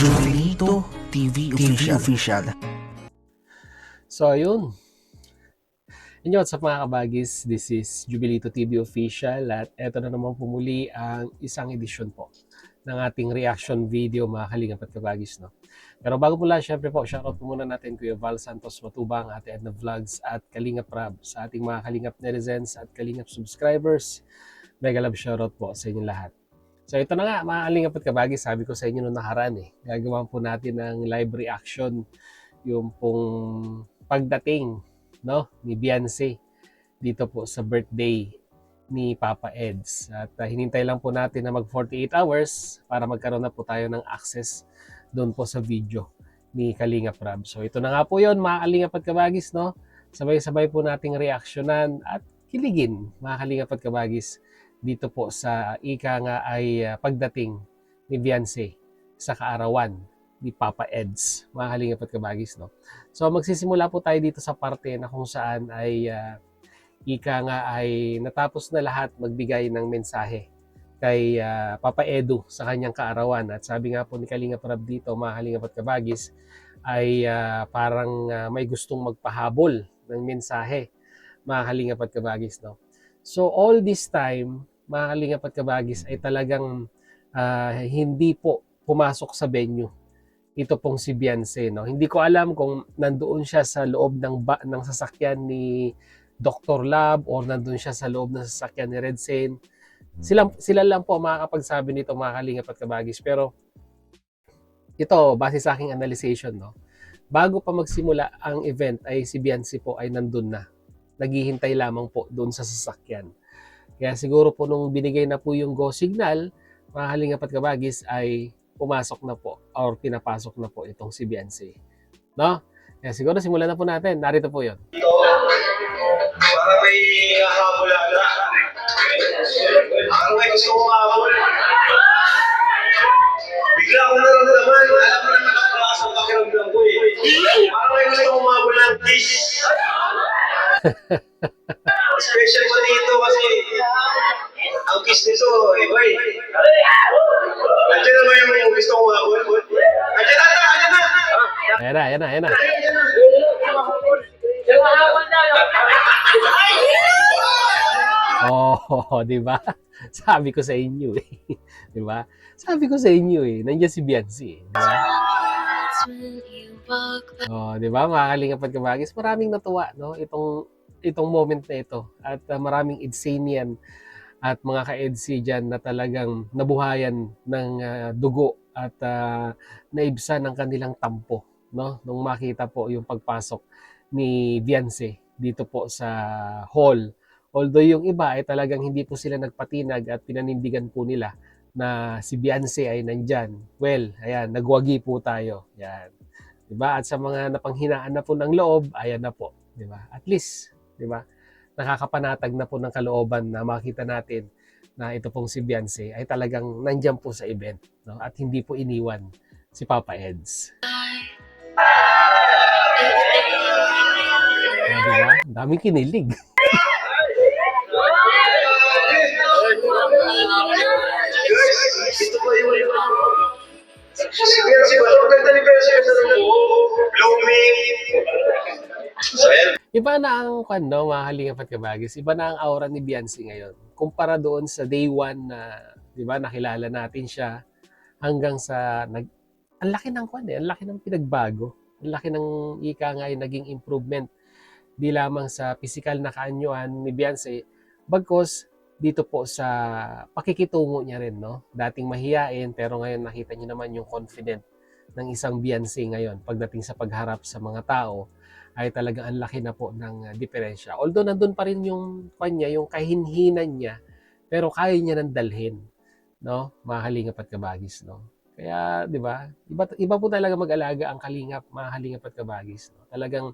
Jubilito TV Official. So, ayun. Inyo, what's up mga kabagis? This is Jubilito TV Official at eto na naman pumuli ang isang edisyon po ng ating reaction video mga kalingap at kabagis. No? Pero bago po lang, syempre po, shoutout po muna natin Kuya Val Santos Matubang, Ate Edna Vlogs at Kalingap Rab sa ating mga Kalingap netizens at Kalingap subscribers. Mega love shoutout po sa inyong lahat. So ito na nga mga kalingap at kabagis, sabi ko sa inyo noong nakaraan gagawa po natin ng live reaction yung pong pagdating ni Beyonce dito po sa birthday ni Papa Eds. At hinintay lang po natin na mag 48 hours para magkaroon na po tayo ng access doon po sa video ni Kalingap Rab. So ito na nga po yon mga kalingap at kabagis. Sabay-sabay po nating reaksyonan at kiligin mga kalingap at kabagis dito po sa ika nga ay pagdating ni Beyonce sa kaarawan ni Papa Eds, mga kalingap at kabagis. So magsisimula po tayo dito sa parte na kung saan ay ika nga ay natapos na lahat magbigay ng mensahe kay Papa Edu sa kanyang kaarawan. At sabi nga po ni Kalingap Rab dito, mga kalingap at kabagis, ay parang may gustong magpahabol ng mensahe, mga kalingap at kabagis. So all this time, mga kalingap at kabagis, ay talagang hindi po pumasok sa venue ito pong si Beyonce. Hindi ko alam kung nandoon siya sa loob ng sasakyan ni Dr. Lab or nandoon siya sa loob ng sasakyan ni Red Sen. Sila lang po makakapagsabi nito, mga kalingap at kabagis. Pero ito, base sa aking analyzation, bago pa magsimula ang event ay si Beyonce po ay nandun na. Naghihintay lamang po doon sa sasakyan. Kaya siguro po nung binigay na po yung go signal, mga kalingap at kabagis, ay pumasok na po or pinapasok na po itong si Beyonce. Kaya siguro simulan na po natin. Narito po yun. Para may nakahabol-habol. Parang may gusto kong mahabol. Bigla akong naramdaman. Alam mo naman ang lakas ng pakiramdam ko Parang may gusto kong mahabol ng kiss. Special ko dito kasi ang kiss nito, iba Nandiyan naman yung gusto kong mahabol. Nandiyan na! Ayan na. Oh, di ba? Sabi ko sa inyo di ba? Sabi ko sa inyo nandiyan si Beyonce di ba? Oh, di ba? Mga kalingap at kabagis, maraming natuwa itong moment na ito at maraming Edsanian at mga ka-Edsi dyan na talagang nabuhayan ng dugo at naibsan ng kanilang tampo nung makita po yung pagpasok ni Beyonce dito po sa hall. Although yung iba ay talagang hindi po sila nagpatinag at pinanindigan po nila na si Beyonce ay nandyan. Well, ayan, nagwagi po tayo. Yan. Diba? At sa mga napanghinaan na po ng loob, ayan na po. Diba? At least, diba? Nakakapanatag na po ng kalooban na makita natin na ito pong si Beyonce ay talagang nandyan po sa event. At hindi po iniwan si Papa Eds. Diba? Daming kinilig. Ito ba yung si Beyonce ba? Ang ganda ni Beyonce sa blooming. So yan. Iba na ang mga kalingap at kabagis. Iba na ang aura ni Beyonce ngayon. Kumpara doon sa day one na, di ba, nakilala natin siya hanggang sa ang laki ng ang laki ng pinagbago. Ang laki ng ika nga naging improvement. Di lamang sa physical na kaanyuan ni Beyonce, bagkos dito po sa pakikitungo niya rin, Dating mahiyain, pero ngayon nakita niyo naman yung confident ng isang Beyonce ngayon pagdating sa pagharap sa mga tao ay talagang ang laki na po ng diferensya. Although nandun pa rin yung yung kahinhinan niya, pero kaya niya nang dalhin, mga kalingap at kabagis, Kaya, di ba? Iba po talaga mag-alaga ang kalingap, mga kalingap at kabagis, Talagang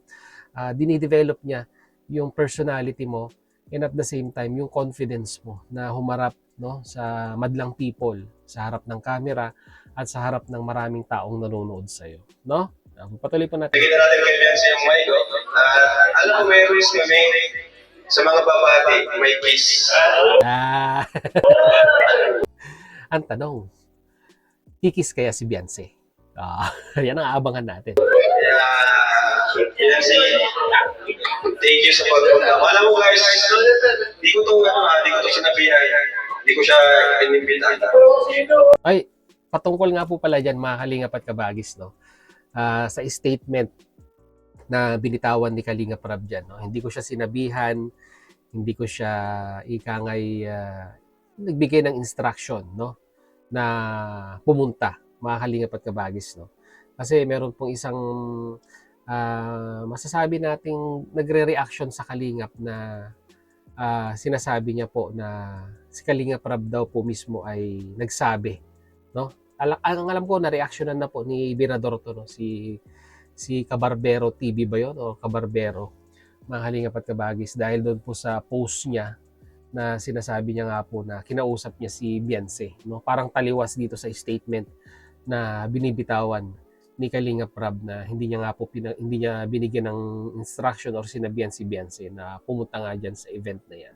dinidevelop niya yung personality mo and at the same time yung confidence mo na humarap sa madlang people, sa harap ng camera at sa harap ng maraming taong nanonood sa iyo, Patuloy po natin. Bigyan na natin kay Beyonce yung mic, alam ko may rules kami sa mga babati, may kiss. Ang tanong, kikis kaya si Beyonce? Yan ang aabangan natin. Kaya, yan si, thank you sa pagpunta. Alam mo guys, di ko to sinabihan. Di ko siya inimbitahan. Ay, patungkol nga po pala dyan, mga Kalingap at Kabagis, no? Sa statement na binitawan ni Kalingap Rab dyan, no? Hindi ko siya sinabihan, hindi ko siya nagbigay ng instruction, no? Na pumunta, mga Kalingap at Kabagis, no? Kasi meron pong isang masasabi nating nagre-reaction sa Kalingap na sinasabi niya po na si Kalingap Rab daw po mismo ay nagsabi, no? Ang alam ko na reactionan na po ni Birador to, no? Si Kabarbero TV ba yun o Kabarbero, mga Kalingap at Kabagis, dahil doon po sa post niya na sinasabi niya nga po na kinausap niya si Beyonce, no? Parang taliwas dito sa statement na binibitawan ni Kalingap Rab na hindi niya nga po hindi niya binigyan ng instruction or sinabihan si Beyonce na pumunta nga diyan sa event na yan,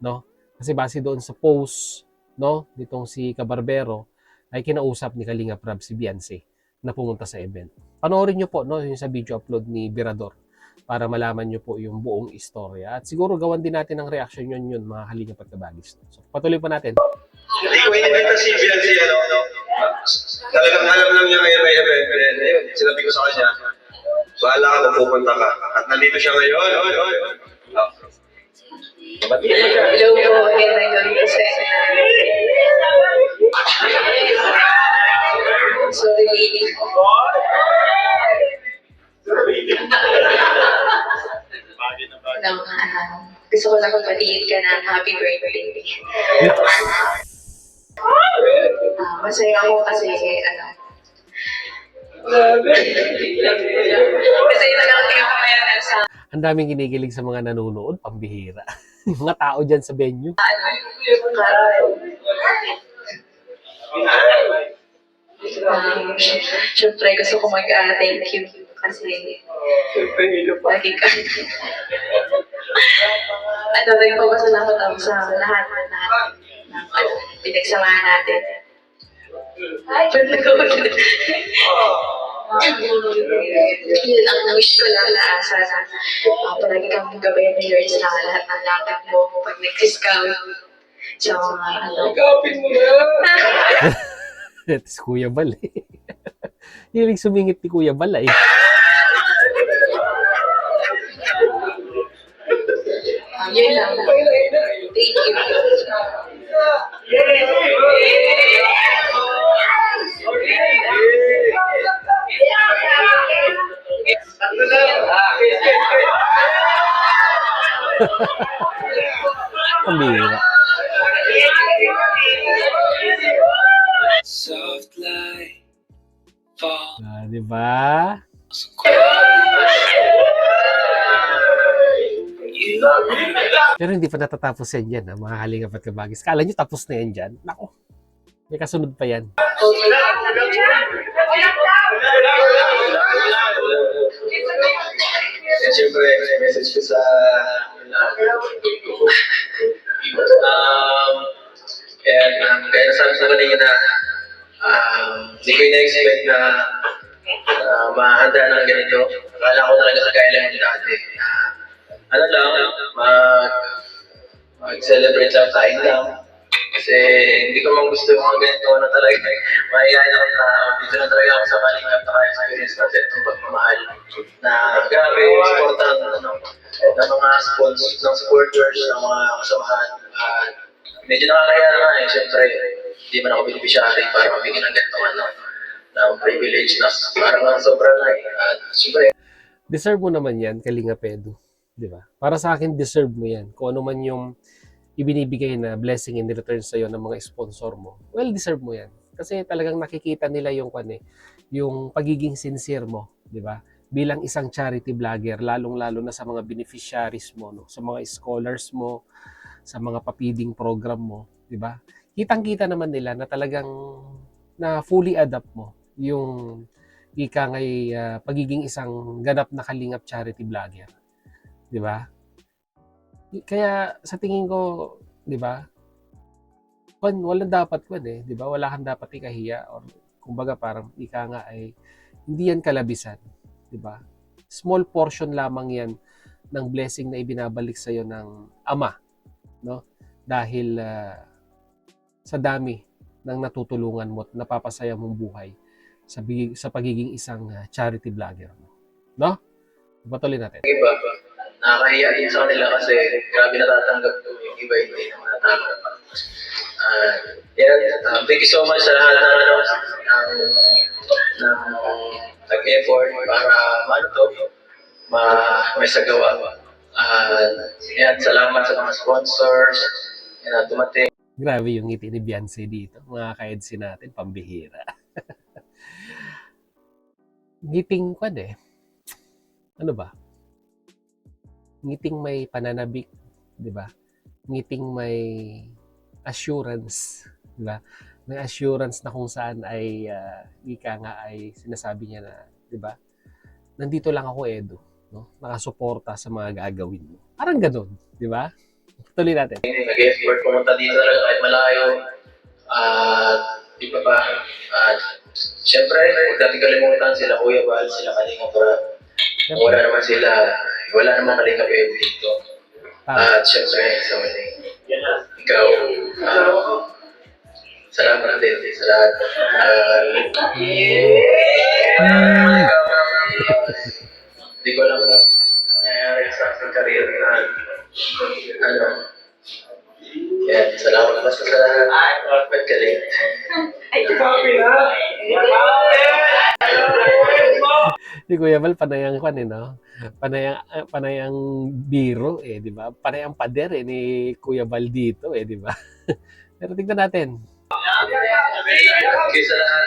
no? Kasi base doon sa post, no, nitong si Kabarbero ay kinausap ni Kalingap Rab si Beyonce na pumunta sa event. Panoorin niyo po, no, yung sa video upload ni Birador para malaman niyo po yung buong istorya. At siguro gawan din natin ng reaction yun mga Kalingap at Kabagis. So, patuloy pa natin. Hindi ko inimbita si Beyonce, talagang alam lang niya ngayon may event. Ayun, sinabi ko sa kanya, bahala ka kung pupunta ka. At nandito siya ngayon. Hello po, magandang gabi po sa inyo. Sorry. Gusto ko lang magbatiin ka ng happy birthday. Masaya ako kasi, masaya na lang kayo kamayan sa Ang daming kinikilig sa mga nanonood, pambihira. Yung mga tao dyan sa venue. Siyempre gusto ko mag-thank you kasi lagi ka. At nagpapasalamat ako sa lahat ng pinagsamahan natin. Yun ang wish ko lang na sana palagi kang gabayan ni Lord sa lahat ng lakad mo pag nag-scout sa mga Kapin mo na! Ito si Kuya Bal eh. Hilig sumingit ni Kuya Bal eh. yun lang. Thank you. Pambihira. Soft light fall. Di ba? Pero hindi pa natatapos yan dyan, mga Kalingap at Kabagis. Kala nyo tapos na yan dyan? Nako, may kasunod pa yan. Siyempre, message ko sa kaya nasabi sa kanina na hindi ko ina-expect na mahanda ng ganito. Akala ko talaga kagaya lang yung dati. Mag-celebrate lang, kain lang. Kasi hindi ko man gusto yung mga ganito na talaga. Mahihayin ako na dito na talaga ako sa Kalingap na experience natin itong pagmamahal. Na grabe, important ng mga supporters, ng mga kasamahan. Medyo nakakaya na nga eh. Siyempre, hindi man ako beneficiary para mabigyan ng ganito ng privilege na parang sobrang at siyempre. Deserve mo naman yan, Kalingap Edu. Di ba? Para sa akin, deserve mo yan. Kung ano man yung ibinibigay na blessing in return sa'yo ng mga sponsor mo, well, deserve mo yan. Kasi talagang nakikita nila yung yung pagiging sincere mo, di ba? Bilang isang charity vlogger, lalong-lalo na sa mga beneficiaries mo, no? Sa mga scholars mo, sa mga papiding program mo, di ba? Kitang-kita naman nila na talagang na fully adapt mo yung pagiging isang ganap na Kalingap charity vlogger. Di ba? Kaya sa tingin ko, di ba? Walang dapat di ba? Wala kang dapat ikahiya or Kumbaga parang ika nga ay hindi yan kalabisan, di ba? Small portion lamang yan ng blessing na ibinabalik sa iyo ng Ama, no? Dahil sa dami ng natutulungan mo at napapasaya mong buhay sa pagiging isang charity vlogger mo. No? Patuloy natin. Iba, nakakahiya din sa kanila kasi grabe natatanggap ko. Yung iba hindi naman natanggap. Thank you so much sa lahat ng nag-effort para may sagawa. Salamat sa mga sponsors na dumating. Grabe yung ngiti ni Beyonce dito. Mga ka-EDC natin, pambihira. Ngiting kwan eh. Ano ba? Ngiting may pananabik, di ba? Ngiting may assurance, di ba? May assurance na kung saan ay ika nga ay sinasabi niya na, di ba? Nandito lang ako, Edu, no? Nakasuporta sa mga gagawin mo. Parang ganoon, di ba? Tuloy natin. Nag-effort pumunta dito talaga kahit malayo. Di ba ba? Siyempre, huwag natin kalimutan sila Kuya Val, sila Kalinga Prab. Wala naman sila, wala naman Kalinga Prab dito. At siyempre, sa mali. Ikaw, salamat din sa lahat. Hindi ko alam na nangyayari sa aking career na salamat basta sa lahat. Magkaling. Si Kuya Val, panayang kwan eh, no? Panayang biro eh, di ba? Panayang pader eh ni Kuya Val dito eh, di ba? Pero tingnan natin. Okay sa lahat.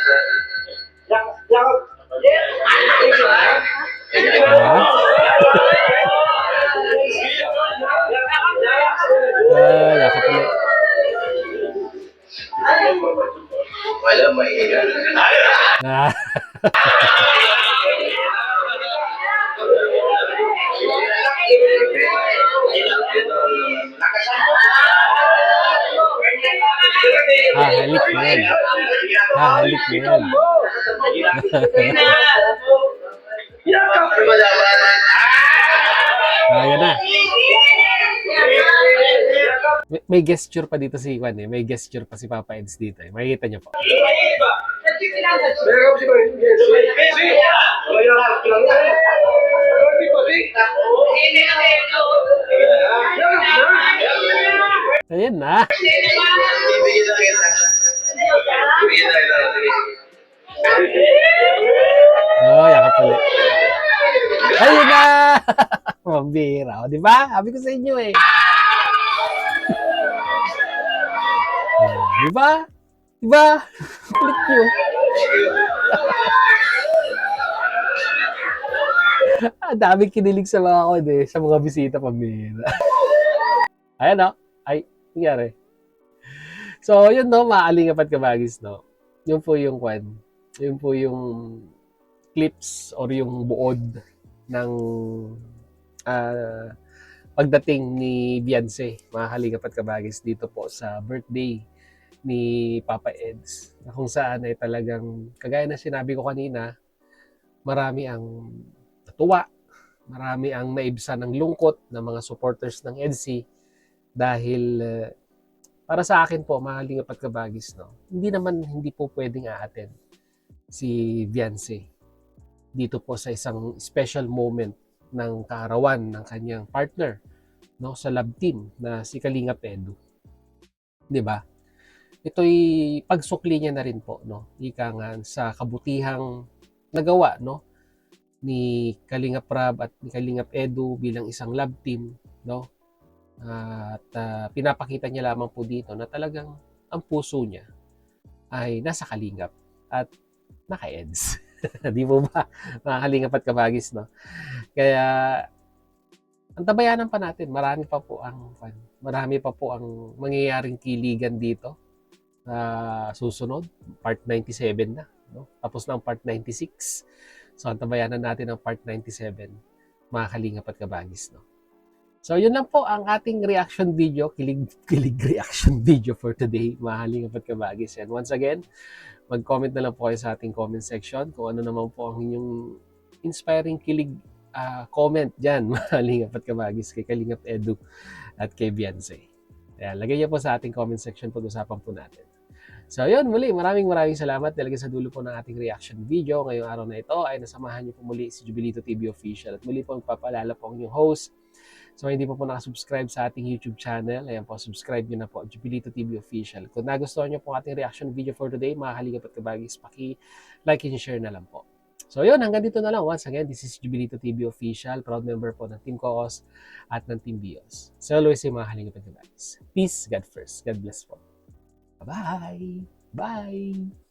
Yaka pala. Wala, mahirap. Ah. Halik na yan. Halik na yan. Ayan na. May gesture pa dito si Juan eh. May gesture pa si Papa Eds dito eh. Makikita niyo po. Ayan na. Ibigin na kita. Oh, yakap ulit. Ayun na! Mambira. O, di ba? Sabi ko sa inyo eh. Di ba? Di ba? Kulit nyo. Daming kinilig sa mga kod eh. Sa mga bisita, pambira. Ayan o. Ay, nangyari. So, yun no, maalingapat kabagis no. Yun po yung kwan. Yun po yung clips or yung buod ng pagdating ni Beyonce, mga kalingapat kabagis, dito po sa birthday ni Papa Eds. Na kung saan ay talagang, kagaya na sinabi ko kanina, marami ang natuwa, marami ang naibsan ng lungkot ng mga supporters ng EDC dahil para sa akin po, mga kalingapat kabagis, no, hindi po pwedeng a-attend si Beyonce dito po sa isang special moment ng kaarawan ng kanyang partner, no, sa love team na si Kalinga Edu. 'Di ba? Ito'y pagsukli niya na rin po, no, ika nga sa kabutihang nagawa, no, ni Kalinga Prab at ni Kalinga Edu bilang isang love team, no. At pinapakita niya lamang po dito na talagang ang puso niya ay nasa Kalingap at naka-EDS. Di mo ba? Mga Kalingap at kabagis, no? Kaya, ang tabayanan pa natin, marami pa po ang mangyayaring kiligan dito. Susunod, part 97 na. No? Tapos na ang part 96. So, ang tabayanan natin ang part 97, mga Kalingap at kabagis, no? So, yun lang po ang ating reaction video, kilig reaction video for today, mga Kalingap at kabagis. And once again, Mag-comment na lang po kayo sa ating comment section kung ano naman po ang inyong inspiring kilig comment dyan, mga Kalingap at Kabagis, kay Kalingap Edu at kay Beyonce. Ayan, lagay niyo po sa ating comment section, pag-usapan po natin. So yun, muli, maraming salamat talaga sa dulo po ng ating reaction video. Ngayong araw na ito ay nasamahan niyo po muli si Jubilito TV Official. At muli po magpapaalala po ang inyong host. So hindi po nakasubscribe sa ating YouTube channel, ayan po, subscribe niyo na po, Jubilito TV Official. Kung nagustuhan niyo po ating reaction video for today, mga Kalingap at Kabagis, paki-like and share na lang po. So yun, hanggang dito na lang. Once again, this is Jubilito TV Official, proud member po ng Team Koos at ng Team Bios. So always say, mga Kalingap at Kabagis, peace, God first. God bless po. Bye! Bye!